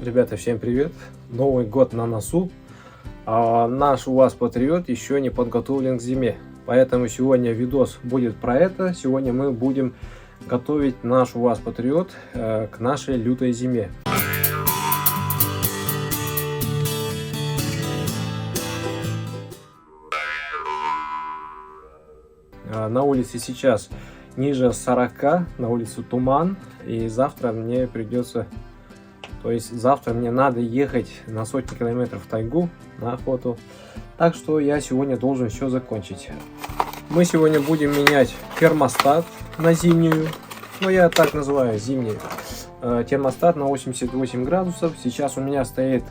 Ребята, всем привет! Новый год на носу, а наш УАЗ Патриот еще не подготовлен к зиме. Поэтому сегодня видос будет про это. Сегодня мы будем готовить наш УАЗ Патриот к нашей лютой зиме. На улице сейчас ниже 40, на улице туман, и завтра мне придется... То есть завтра мне надо ехать на сотни километров в тайгу на охоту. Так что я сегодня должен все закончить. Мы сегодня будем менять термостат на зимнюю. Ну, я так называю, зимний. Термостат на 88 градусов. Сейчас у меня стоит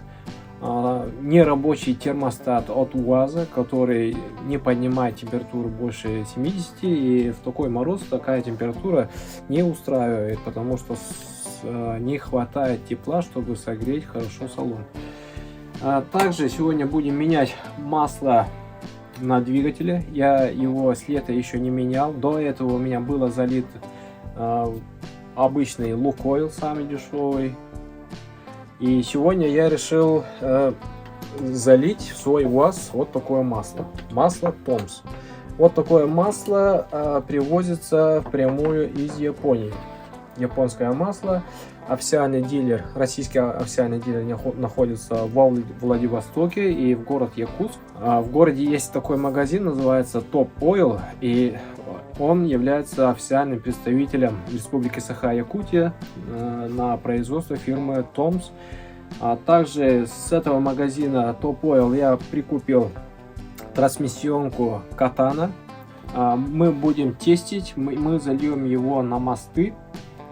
нерабочий термостат от УАЗа, который не поднимает температуру больше 70. И в такой мороз такая температура не устраивает, потому что не хватает тепла, чтобы согреть хорошо салон. Также сегодня будем менять масло на двигателе. Я его с лета еще не менял. До этого у меня было залит обычный Лукойл, самый дешевый. И сегодня я решил залить в свой УАЗ вот такое масло. Масло Томс. Вот такое масло привозится впрямую из Японии. Японское масло. Официальный дилер, российский официальный дилер находится во Владивостоке и в город Якутск. В городе есть такой магазин, называется Top Oil, и он является официальным представителем Республики Саха-Якутия на производство фирмы Томс. А также с этого магазина Top Oil я прикупил трансмиссионку Катана. Мы будем тестить, мы зальем его на мосты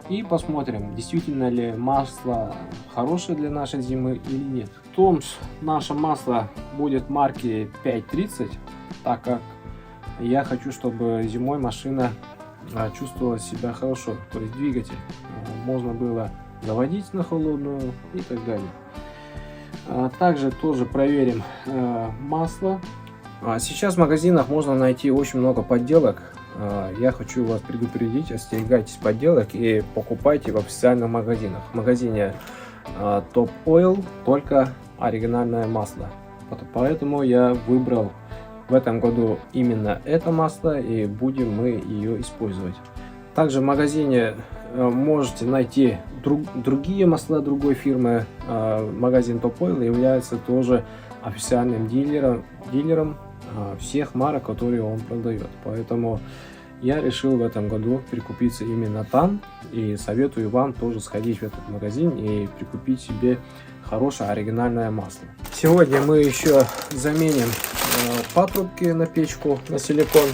и посмотрим, действительно ли масло хорошее для нашей зимы или нет. Томс наше масло будет марки 530, так как я хочу, чтобы зимой машина чувствовала себя хорошо, то есть двигатель можно было заводить на холодную и так далее. Также тоже проверим масло. Сейчас в магазинах можно найти очень много подделок. Я хочу вас предупредить, остерегайтесь подделок и покупайте в официальных магазинах. В магазине Top Oil только оригинальное масло. Поэтому я выбрал в этом году именно это масло, и будем мы ее использовать. Также в магазине можете найти другие масла другой фирмы. Магазин Top Oil является тоже официальным дилером всех марок, которые он продает. Поэтому я решил в этом году прикупиться именно там, и советую вам тоже сходить в этот магазин и прикупить себе хорошее оригинальное масло. Сегодня мы еще заменим патрубки на печку на силикон,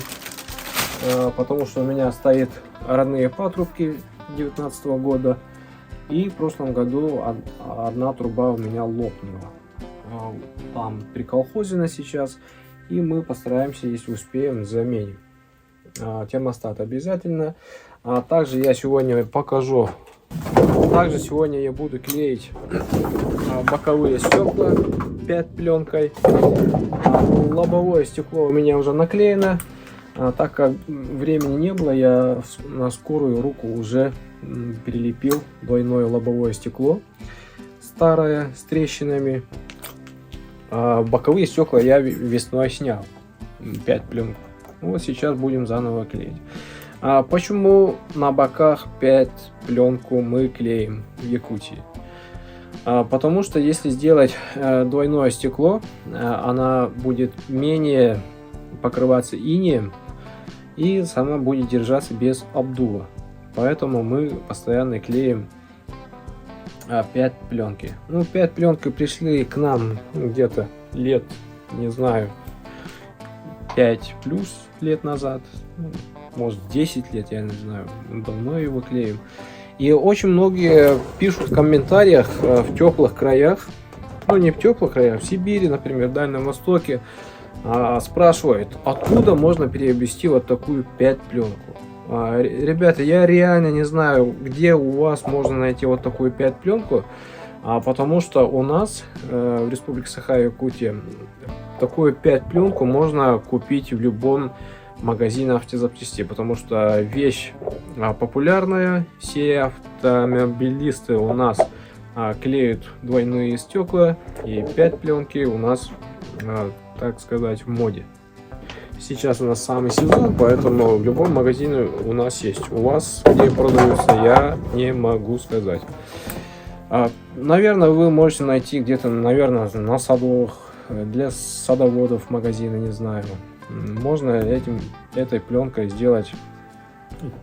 потому что у меня стоит родные патрубки 2019 года, и в прошлом году одна труба у меня лопнула. Там приколхозено сейчас, и мы постараемся, если успеем, заменим. Термостат обязательно. Также я сегодня покажу. Также сегодня я буду клеить боковые стекла 5 пленкой. Лобовое стекло у меня уже наклеено. Так как времени не было, я на скорую руку уже прилепил двойное лобовое стекло старое с трещинами. Боковые стекла я весной снял 5 пленок. Вот сейчас будем заново клеить. Почему на боках 5 пленку мы клеим в Якутии? Потому что если сделать двойное стекло, она будет менее покрываться инеем и сама будет держаться без обдува. Поэтому мы постоянно клеим 5 пленки. Ну, 5 пленки пришли к нам где-то лет, не знаю, 5 плюс лет назад, может 10 лет, я не знаю, давно его клеим. И очень многие пишут в комментариях в теплых краях, ну не в теплых краях, в Сибири, например, в Дальнем Востоке, спрашивают, откуда можно приобрести вот такую 5 пленку. Ребята, я реально не знаю, где у вас можно найти вот такую 5 пленку, потому что у нас в Республике Саха-Якутия такую 5 пленку можно купить в любом магазине автозапчастей, потому что вещь популярная, все автомобилисты у нас клеют двойные стекла, и 5 пленки у нас, так сказать, в моде. Сейчас у нас самый сезон, поэтому в любом магазине у нас есть. У вас где продаются, я не могу сказать. Наверное, вы можете найти где-то, наверное, на садовых, для садоводов магазины, не знаю. Можно этой пленкой сделать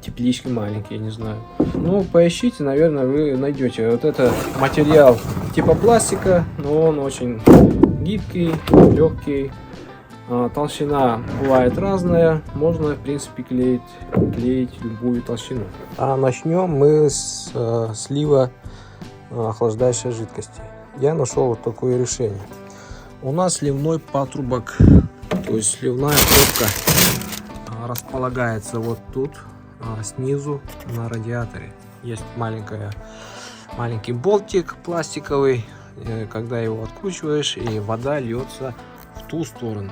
теплички маленькие, не знаю. Ну, поищите, наверное, вы найдете. Вот это материал типа пластика, но он очень гибкий, легкий. Толщина бывает разная, можно, в принципе, клеить любую толщину. Начнем мы с слива охлаждающей жидкости. Я нашел вот такое решение. У нас сливной патрубок, то есть сливная трубка, располагается вот тут, снизу на радиаторе. Есть маленький болтик пластиковый, когда его откручиваешь, и вода льется в ту сторону.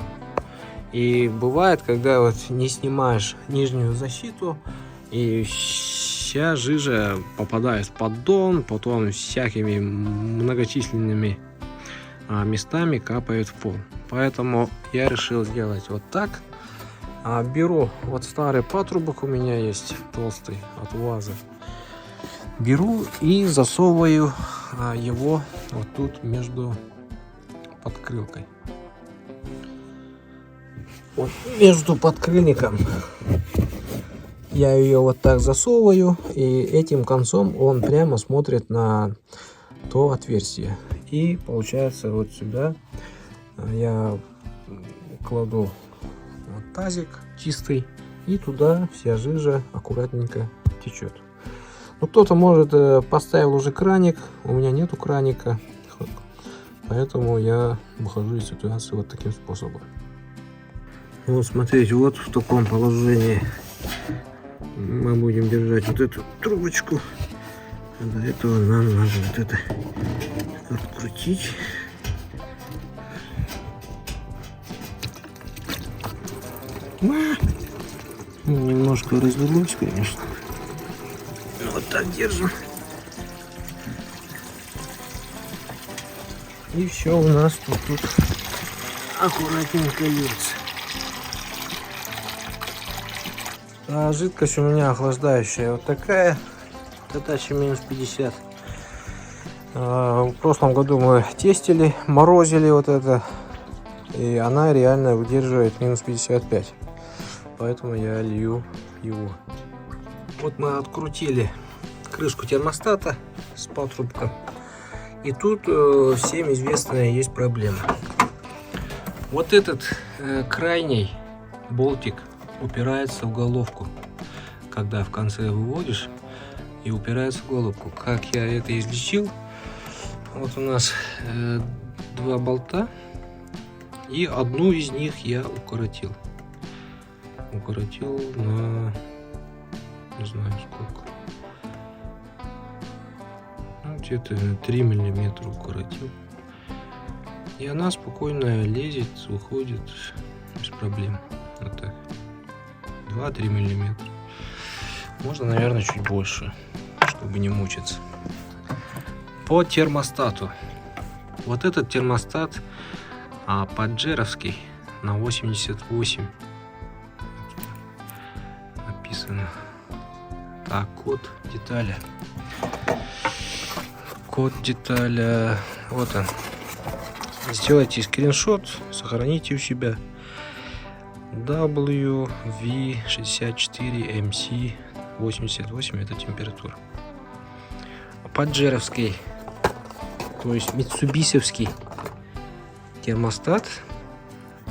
И бывает, когда вот не снимаешь нижнюю защиту, и вся жижа попадает в поддон, потом всякими многочисленными местами капает в пол. Поэтому я решил сделать вот так. Беру вот старый патрубок, у меня есть толстый от УАЗа. Беру и засовываю его вот тут между подкрылкой. Вот между подкрыльником я ее вот так засовываю, и этим концом он прямо смотрит на то отверстие. И получается вот сюда я кладу вот тазик чистый, и туда вся жижа аккуратненько течет. Ну, кто-то может поставил уже краник, у меня нету краника, поэтому я выхожу из ситуации вот таким способом. Вот смотрите, вот в таком положении мы будем держать вот эту трубочку. Для этого нам надо вот это открутить. Немножко развернуть, конечно. Вот так держим. И все у нас тут аккуратненько льется. Жидкость у меня охлаждающая вот такая, Hitachi минус 50. В прошлом году мы тестили, морозили вот это, и она реально выдерживает минус 55. Поэтому я лью его. Вот мы открутили крышку термостата с патрубком, и тут всем известная есть проблема. Вот этот крайний болтик упирается в головку, когда в конце выводишь, и упирается в головку. Как я это излечил? Вот у нас 2 болта, и одну из них я укоротил на, не знаю сколько, ну, где-то 3 миллиметра укоротил, и она спокойно лезет, выходит без проблем. Вот так. 2-3 миллиметра. Можно, наверное, чуть больше, чтобы не мучиться. По термостату. Вот этот термостат паджеровский на 88 написано. Так, код детали. Код детали. Вот он. Сделайте скриншот, сохраните у себя. WV64MC88 это температура. Паджеровский, то есть митсубисевский термостат,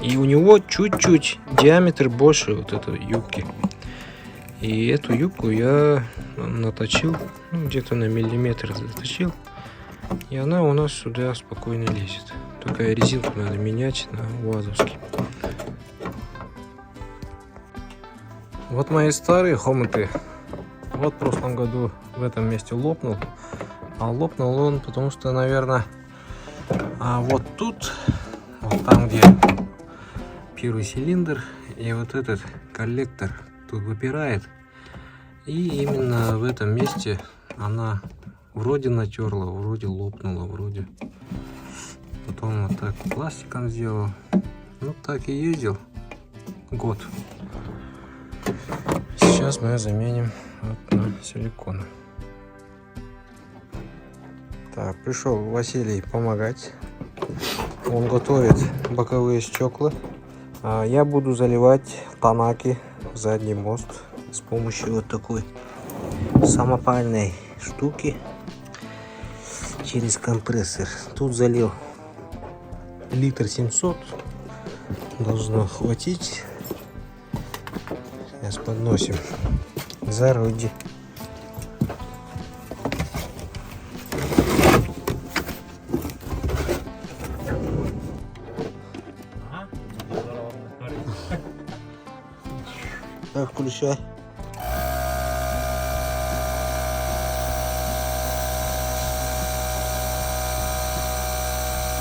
и у него чуть-чуть диаметр больше вот этой юбки. И эту юбку я наточил, ну, где-то на миллиметр заточил, и она у нас сюда спокойно лезет. Только резинку надо менять на УАЗовский. Вот мои старые хомуты. Вот в прошлом году в этом месте лопнул. А лопнул он потому что, наверное, вот тут, вот там, где первый цилиндр, и вот этот коллектор тут выпирает. И именно в этом месте она Вроде натерла, вроде лопнула, вроде. Потом вот так пластиком сделал. Ну так и ездил год. Сейчас мы заменим вот на силикон. Так, пришел Василий помогать. Он готовит боковые стекла. А я буду заливать танаки в задний мост с помощью вот такой самопальной штуки через компрессор. Тут залил литр 700, должно хватить. Сейчас подносим зароди. Так, включай.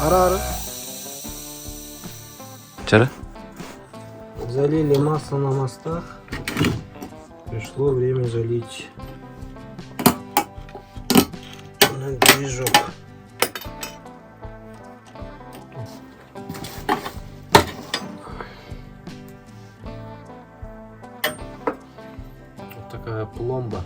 Арара. Вчера? Залили масло на мостах. Пришло время залить на движок. Вот такая пломба.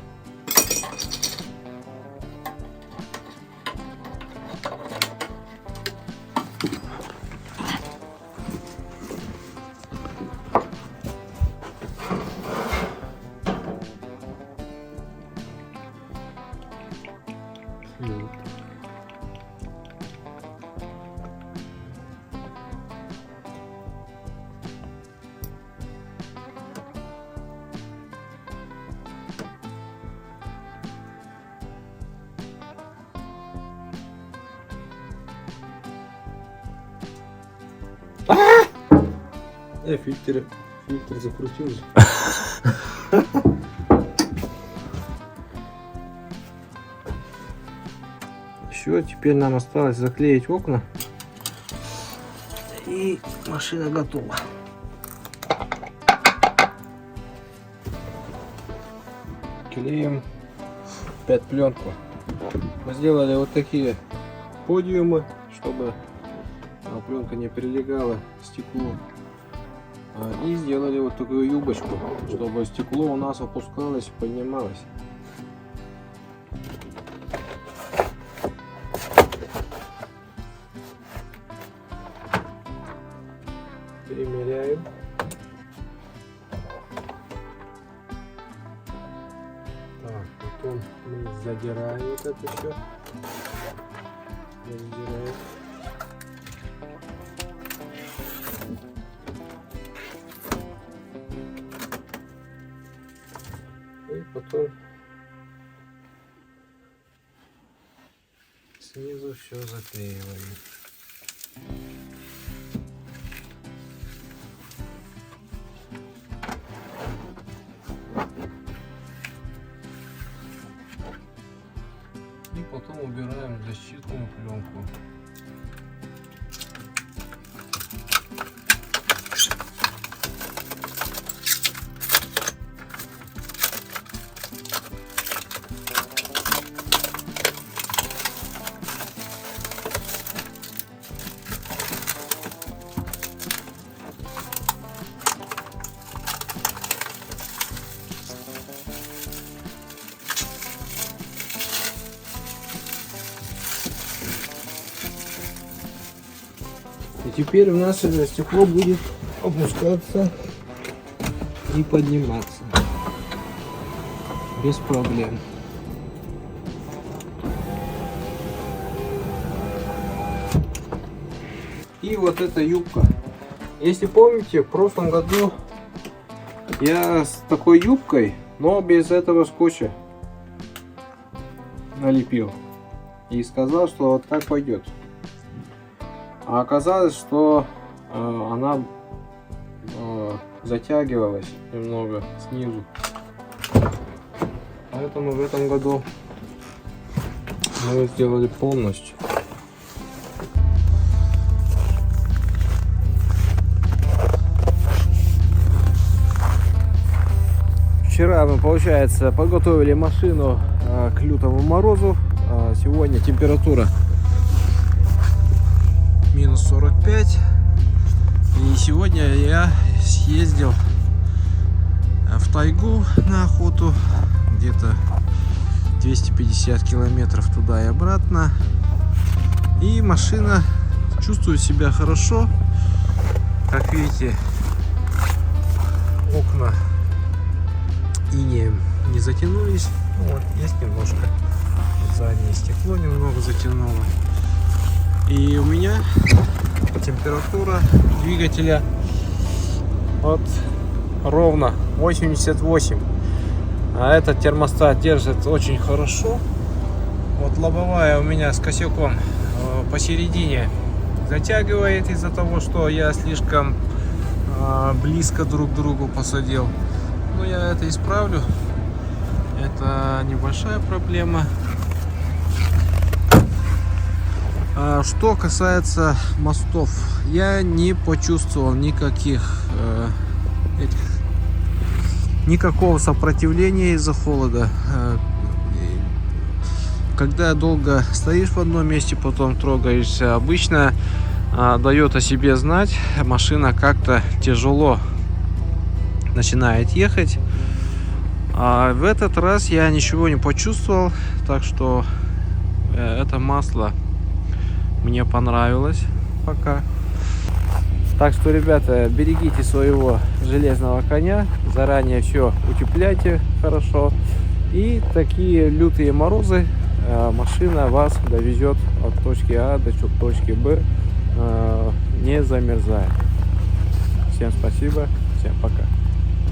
Фильтр закрутился. Все, теперь нам осталось заклеить окна. И машина готова. Клеим 5 пленку. Мы сделали вот такие подиумы, чтобы пленка не прилегала к стеклу. И сделали вот такую юбочку, чтобы стекло у нас опускалось, поднималось. Примеряем. Так, потом мы задираем вот это все. Задираем. И потом снизу все заклеиваем. И потом убираем защитную пленку. И теперь у нас это стекло будет опускаться и подниматься без проблем. И вот эта юбка. Если помните, в прошлом году я с такой юбкой, но без этого скотча налепил. И сказал, что вот так пойдет. А оказалось, что она затягивалась немного снизу. Поэтому в этом году мы ее сделали полностью. Вчера мы, получается, подготовили машину к лютому морозу. сегодня температура минус 45. И сегодня я съездил в тайгу на охоту, где-то 250 километров туда и обратно. И машина чувствует себя хорошо. Как видите, окна инеем не затянулись. Вот, есть немножко. Заднее стекло немного затянуло. И у меня температура двигателя вот ровно 88. А этот термостат держит очень хорошо. Вот лобовая у меня с косяком посередине затягивает из-за того, что я слишком близко друг к другу посадил. Но я это исправлю. Это небольшая проблема. Что касается мостов, я не почувствовал никакого сопротивления из-за холода. Когда долго стоишь в одном месте, потом трогаешься, обычно дает о себе знать, машина как-то тяжело начинает ехать. А в этот раз я ничего не почувствовал, так что это масло мне понравилось пока. Так что, ребята, берегите своего железного коня, заранее все утепляйте хорошо. И такие лютые морозы машина вас довезет от точки А до точки Б, не замерзая. Всем спасибо, всем пока.